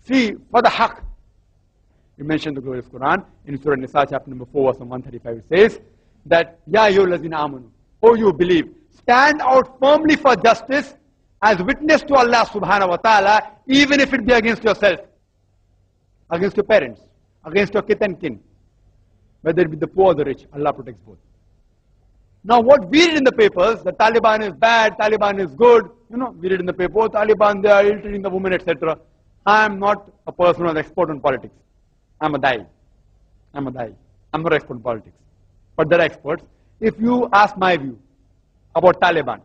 See, for the haqq. You mentioned the glorious Quran. In Surah Nisa, chapter number 4, verse 135, it says that, Ya ayyuhallazina amanu, O you believe, stand out firmly for justice as witness to Allah subhanahu wa ta'ala, even if it be against yourself, against your parents, against your kith and kin, whether it be the poor or the rich. Allah protects both. Now what we read in the papers, that Taliban is bad, Taliban is good, we read in the paper, oh, Taliban, they are ill-treating the women, etc. I am not a person who is expert on politics. I'm a dai. I'm not an expert in politics. But there are experts. If you ask my view about Taliban,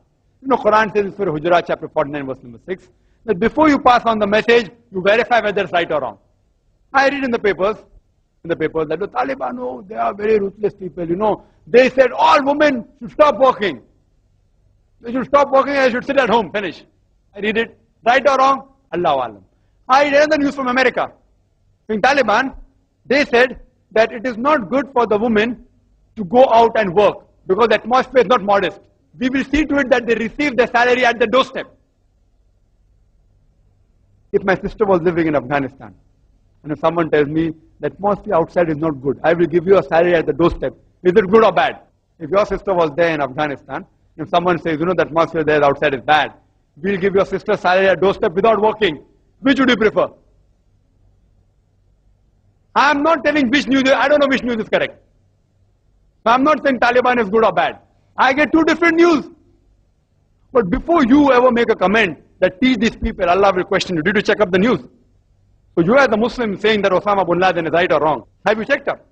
Quran says in Surah Hujurat, chapter 49, verse number 6, that before you pass on the message, you verify whether it's right or wrong. I read in the papers that the Taliban, they are very ruthless people, They said all women should stop working. They should stop working and they should sit at home, finish. I read it, right or wrong, Allahu Alam. I read the news from America. In Taliban, they said that it is not good for the women to go out and work because the atmosphere is not modest. We will see to it that they receive their salary at the doorstep. If my sister was living in Afghanistan, and if someone tells me the atmosphere outside is not good, I will give you a salary at the doorstep. Is it good or bad? If your sister was there in Afghanistan, if someone says, the atmosphere there outside is bad, we'll give your sister salary at doorstep without working. Which would you prefer? I am not telling which news, I don't know which news is correct. So I am not saying Taliban is good or bad. I get two different news. But before you ever make a comment that teach these people, Allah will question you. Did you check up the news? So you as a Muslim saying that Osama bin Laden is right or wrong, have you checked up?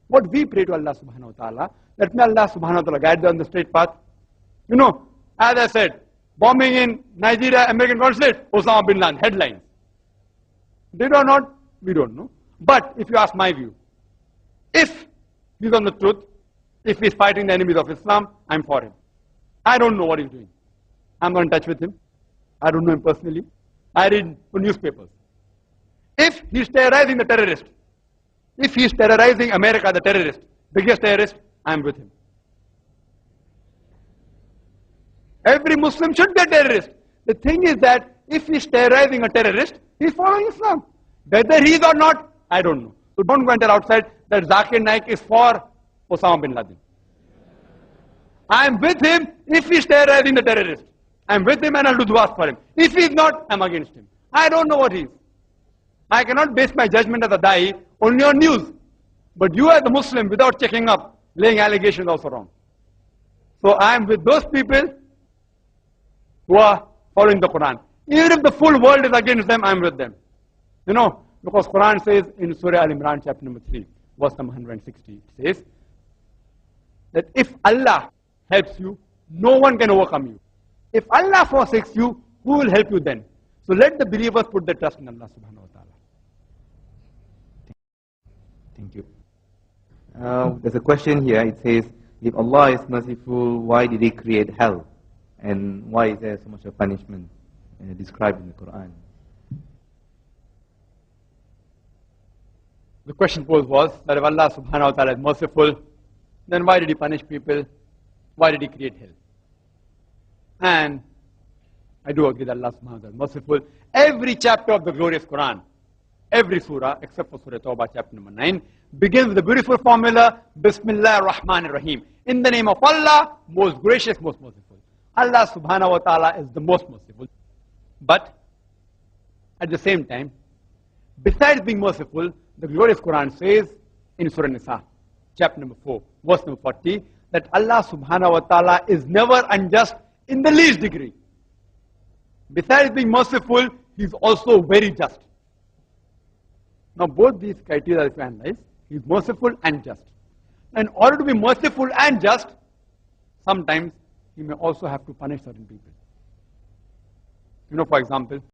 What we pray to Allah subhanahu wa ta'ala, that may Allah subhanahu wa ta'ala guide them on the straight path. As I said, bombing in Nigeria, American consulate, Osama bin Laden, headlines. Did or not? We don't know. But if you ask my view, if he's on the truth, if he's fighting the enemies of Islam, I'm for him. I don't know what he's doing. I'm not in touch with him. I don't know him personally. I read newspapers. If he's terrorizing the terrorist, if he's terrorizing America, the terrorist, biggest terrorist, I'm with him. Every Muslim should be a terrorist. The thing is that if he's terrorizing a terrorist, he's following Islam. Whether he is or not, I don't know. So don't go and tell outside that Zakir Naik is for Osama bin Laden. I am with him if he's terrorizing the terrorist. I am with him and I'll do du'as for him. If he's not, I'm against him. I don't know what he is. I cannot base my judgment as a da'i only on news. But you as a Muslim, without checking up, laying allegations also wrong. So I am with those people who are following the Quran. Even if the full world is against them, I am with them. Because Quran says in Surah Al-Imran, chapter number 3, verse number 160, it says that if Allah helps you, no one can overcome you. If Allah forsakes you, who will help you then? So let the believers put their trust in Allah subhanahu wa ta'ala. Thank you. There's a question here. It says, if Allah is merciful, why did He create hell? And why is there so much of punishment described in the Quran? The question posed was that if Allah subhanahu wa ta'ala is merciful, then why did He punish people? Why did He create hell? And I do agree that Allah subhanahu wa ta'ala is merciful. Every chapter of the glorious Quran, every surah, except for Surah Tawbah, chapter number 9, begins with the beautiful formula, Bismillah ar-Rahman ar-Rahim. In the name of Allah, most gracious, most merciful. Allah subhanahu wa ta'ala is the most merciful. But, at the same time, besides being merciful, the glorious Quran says in Surah Nisa, chapter number 4, verse number 40, that Allah subhanahu wa ta'ala is never unjust in the least degree. Besides being merciful, He is also very just. Now both these criteria, if you analyze, He is merciful and just. In order to be merciful and just, sometimes He may also have to punish certain people. For example,